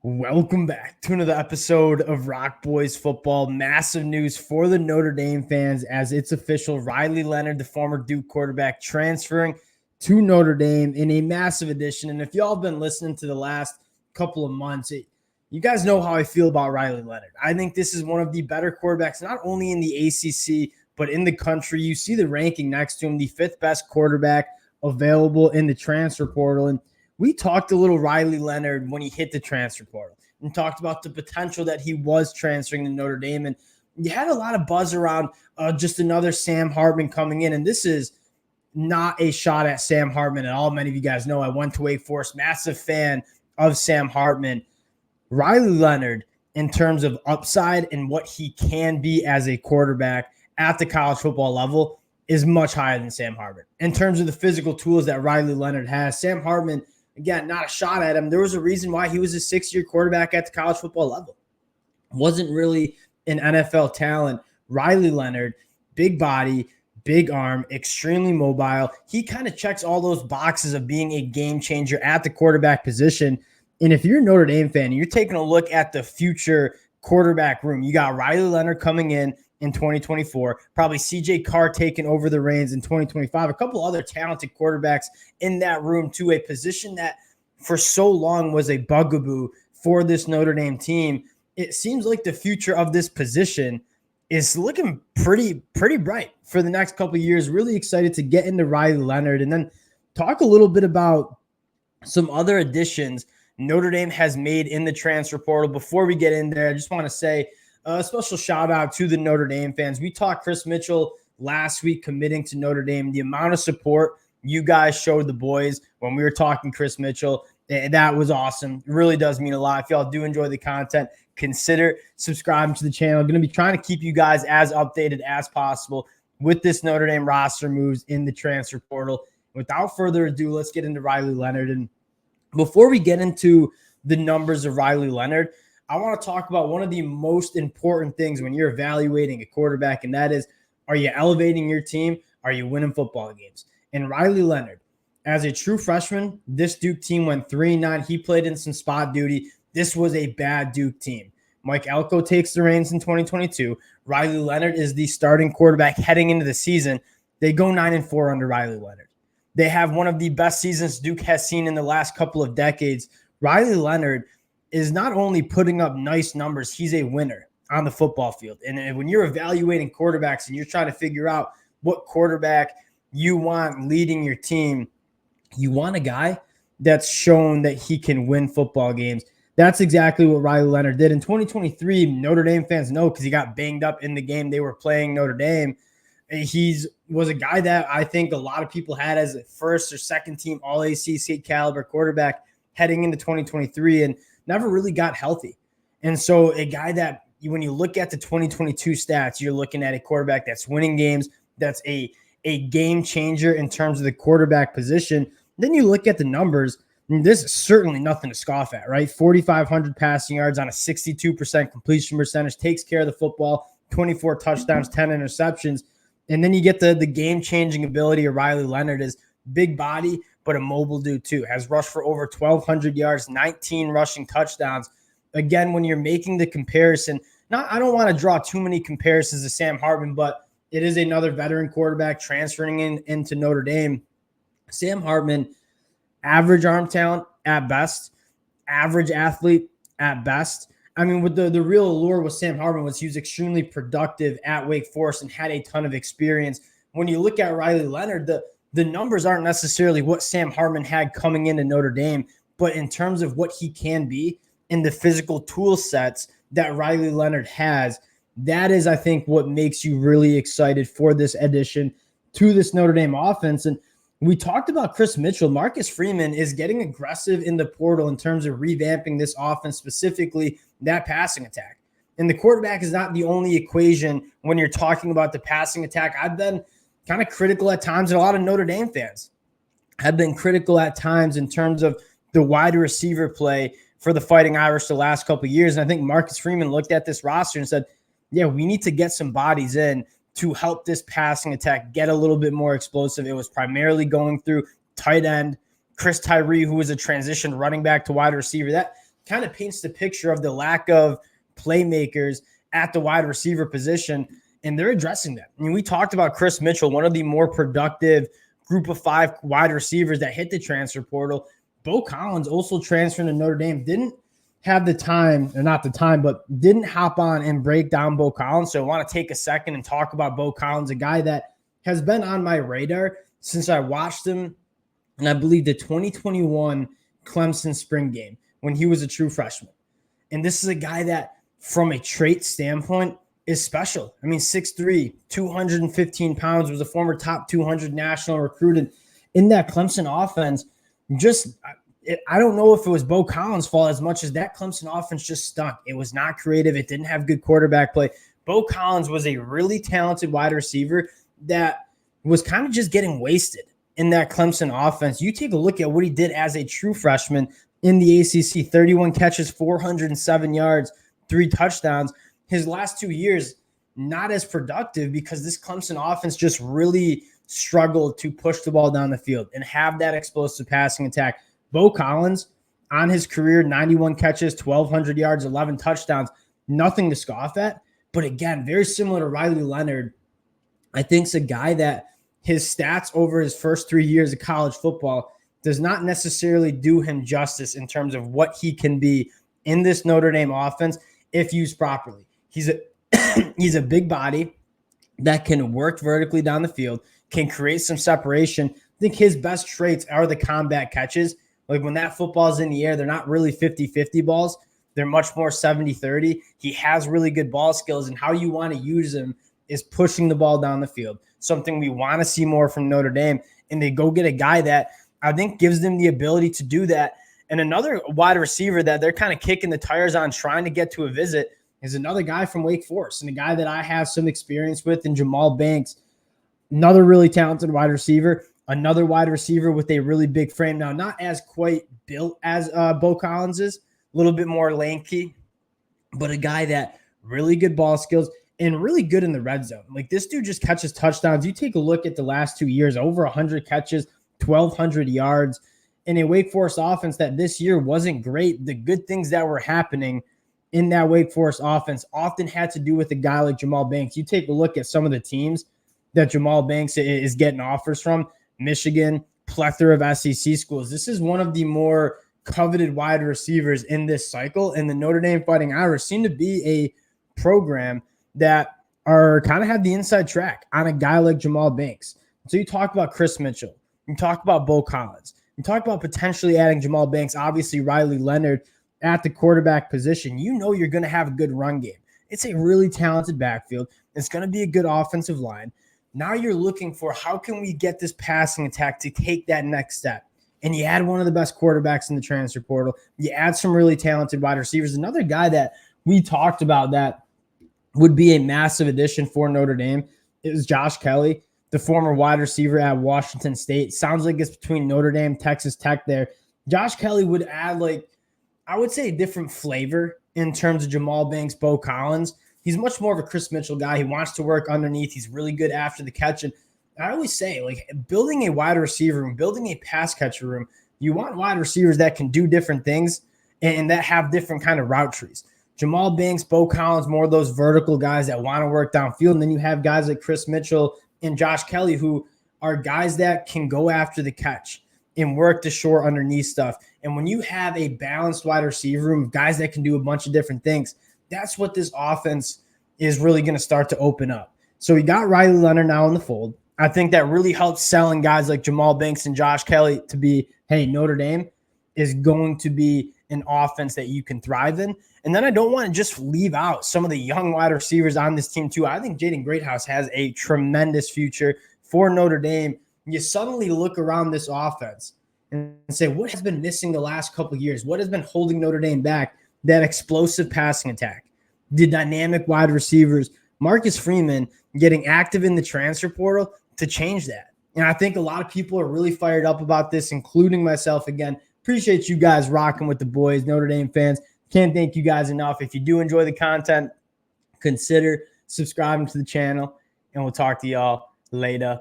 Welcome back to another episode of Rock Boys Football. Massive news for the Notre Dame fans as it's official. Riley Leonard, the former Duke quarterback, transferring to Notre Dame in a massive addition. And if y'all have been listening to the last couple of months, you guys know how I feel about Riley Leonard. I think this is one of the better quarterbacks, not only in the ACC, but in the country. You see the ranking next to him, the fifth best quarterback available in the transfer portal. And we talked a little Riley Leonard when he hit the transfer portal and talked about the potential that he was transferring to Notre Dame. And you had a lot of buzz around just another Sam Hartman coming in. And this is not a shot at Sam Hartman at all. Many of you guys know I went to Wake Forest, massive fan of Sam Hartman. Riley Leonard, in terms of upside and what he can be as a quarterback at the college football level, is much higher than Sam Hartman. In terms of the physical tools that Riley Leonard has, Sam Hartman, again, not a shot at him. There was a reason why he was a six-year quarterback at the college football level. Wasn't really an NFL talent. Riley Leonard, big body, big arm, extremely mobile. He kind of checks all those boxes of being a game changer at the quarterback position. And if you're a Notre Dame fan, you're taking a look at the future quarterback room. You got Riley Leonard coming in 2024, probably CJ Carr taking over the reins in 2025, a couple other talented quarterbacks in that room, to a position that for so long was a bugaboo for this Notre Dame team. It seems like the future of this position is looking pretty bright for the next couple of years. Really excited to get into Riley Leonard and then talk a little bit about some other additions Notre Dame has made in the transfer portal. Before we get in there, I just want to say a special shout out to the Notre Dame fans. We talked Chris Mitchell last week committing to Notre Dame. The amount of support you guys showed the boys when we were talking Chris Mitchell, that was awesome. It really does mean a lot. If y'all do enjoy the content, consider subscribing to the channel. I'm going to be trying to keep you guys as updated as possible with this Notre Dame roster moves in the transfer portal. Without further ado, let's get into Riley Leonard. And before we get into the numbers of Riley Leonard, I want to talk about one of the most important things when you're evaluating a quarterback, and that is, are you elevating your team? Are you winning football games? And Riley Leonard, as a true freshman, this Duke team went 3-9. He played in some spot duty. This was a bad Duke team. Mike Elko takes the reins in 2022. Riley Leonard is the starting quarterback heading into the season. They go 9-4 under Riley Leonard. They have one of the best seasons Duke has seen in the last couple of decades. Riley Leonard is not only putting up nice numbers, he's a winner on the football field. And when you're evaluating quarterbacks and you're trying to figure out what quarterback you want leading your team, you want a guy that's shown that he can win football games. That's exactly what Riley Leonard did. In 2023, Notre Dame fans know because he got banged up in the game they were playing Notre Dame. He was a guy that I think a lot of people had as a first or second team All-ACC caliber quarterback heading into 2023 and never really got healthy. And so a guy that when you look at the 2022 stats, you're looking at a quarterback that's winning games, that's a game changer in terms of the quarterback position. Then you look at the numbers, and this is certainly nothing to scoff at, right? 4,500 passing yards on a 62% completion percentage, takes care of the football, 24 touchdowns, 10 interceptions. And then you get the game-changing ability of Riley Leonard is big body, but a mobile dude too. Has rushed for over 1,200 yards, 19 rushing touchdowns. Again, when you're making the comparison, I don't want to draw too many comparisons to Sam Hartman, but it is another veteran quarterback transferring into Notre Dame. Sam Hartman, average arm talent at best, average athlete at best. I mean, with the real allure with Sam Hartman was he was extremely productive at Wake Forest and had a ton of experience. When you look at Riley Leonard, the numbers aren't necessarily what Sam Hartman had coming into Notre Dame, but in terms of what he can be and the physical tool sets that Riley Leonard has, that is, I think, what makes you really excited for this addition to this Notre Dame offense. And we talked about Chris Mitchell. Marcus Freeman is getting aggressive in the portal in terms of revamping this offense, specifically that passing attack. And the quarterback is not the only equation when you're talking about the passing attack. I've been kind of critical at times, and a lot of Notre Dame fans have been critical at times in terms of the wide receiver play for the Fighting Irish the last couple of years. And I think Marcus Freeman looked at this roster and said, yeah, we need to get some bodies in to help this passing attack get a little bit more explosive. It was primarily going through tight end, Chris Tyree, who was a transition running back to wide receiver. kind of paints the picture of the lack of playmakers at the wide receiver position, and they're addressing that. I mean, we talked about Chris Mitchell, one of the more productive group of 5 wide receivers that hit the transfer portal. Bo Collins also transferring to Notre Dame, didn't have the time, or not the time, but didn't hop on and break down Bo Collins. So I want to take a second and talk about Bo Collins, a guy that has been on my radar since I watched him, and I believe the 2021 Clemson spring game when he was a true freshman. And this is a guy that, from a trait standpoint, is special. I mean, 6'3", 215 pounds, was a former top 200 national recruited in that Clemson offense. I don't know if it was Bo Collins' fault as much as that Clemson offense just stunk. It was not creative. It didn't have good quarterback play. Bo Collins was a really talented wide receiver that was kind of just getting wasted in that Clemson offense. You take a look at what he did as a true freshman in the ACC, 31 catches, 407 yards, 3 touchdowns. His last 2 years, not as productive because this Clemson offense just really struggled to push the ball down the field and have that explosive passing attack. Bo Collins, on his career, 91 catches, 1,200 yards, 11 touchdowns, nothing to scoff at. But again, very similar to Riley Leonard, I think it's a guy that his stats over his first 3 years of college football does not necessarily do him justice in terms of what he can be in this Notre Dame offense if used properly. He's a big body that can work vertically down the field, can create some separation. I think his best traits are the combat catches. Like when that football's in the air, they're not really 50-50 balls. They're much more 70-30. He has really good ball skills, and how you want to use him is pushing the ball down the field, something we want to see more from Notre Dame. And they go get a guy that I think gives them the ability to do that. And another wide receiver that they're kind of kicking the tires on, trying to get to a visit, is another guy from Wake Forest, and a guy that I have some experience with in Jamal Banks, another really talented wide receiver, another wide receiver with a really big frame. Now, not as quite built as Bo Collins is, a little bit more lanky, but a guy that really good ball skills and really good in the red zone. Like, this dude just catches touchdowns. You take a look at the last 2 years, over 100 catches, 1,200 yards, in a Wake Forest offense that this year wasn't great. The good things that were happening in that Wake Forest offense often had to do with a guy like Jamal Banks. You take a look at some of the teams that Jamal Banks is getting offers from, Michigan, plethora of SEC schools. This is one of the more coveted wide receivers in this cycle, and the Notre Dame Fighting Irish seem to be a program that are kind of have the inside track on a guy like Jamal Banks. So you talk about Chris Mitchell, you talk about Bo Collins, you talk about potentially adding Jamal Banks, obviously Riley Leonard at the quarterback position. You know you're going to have a good run game. It's a really talented backfield. It's going to be a good offensive line. Now you're looking for how can we get this passing attack to take that next step. And you add one of the best quarterbacks in the transfer portal. You add some really talented wide receivers. Another guy that we talked about that would be a massive addition for Notre Dame is Josh Kelly, the former wide receiver at Washington State. Sounds like it's between Notre Dame, Texas Tech there. Josh Kelly would add, like, I would say, a different flavor in terms of Jamal Banks, Bo Collins. He's much more of a Chris Mitchell guy. He wants to work underneath. He's really good after the catch. And I always say, like, building a wide receiver room, building a pass catcher room, you want wide receivers that can do different things and that have different kind of route trees. Jamal Banks, Bo Collins, more of those vertical guys that want to work downfield. And then you have guys like Chris Mitchell and Josh Kelly, who are guys that can go after the catch and work the short underneath stuff. And when you have a balanced wide receiver room of guys that can do a bunch of different things, that's what this offense is really going to start to open up. So we got Riley Leonard now in the fold. I think that really helps selling guys like Jamal Banks and Josh Kelly to be, hey, Notre Dame is going to be an offense that you can thrive in. And then I don't want to just leave out some of the young wide receivers on this team too. I think Jaden Greathouse has a tremendous future for Notre Dame. You suddenly look around this offense and say, what has been missing the last couple of years? What has been holding Notre Dame back? That explosive passing attack, the dynamic wide receivers, Marcus Freeman getting active in the transfer portal to change that. And I think a lot of people are really fired up about this, including myself. Again, appreciate you guys rocking with the boys, Notre Dame fans. Can't thank you guys enough. If you do enjoy the content, consider subscribing to the channel, and we'll talk to y'all later.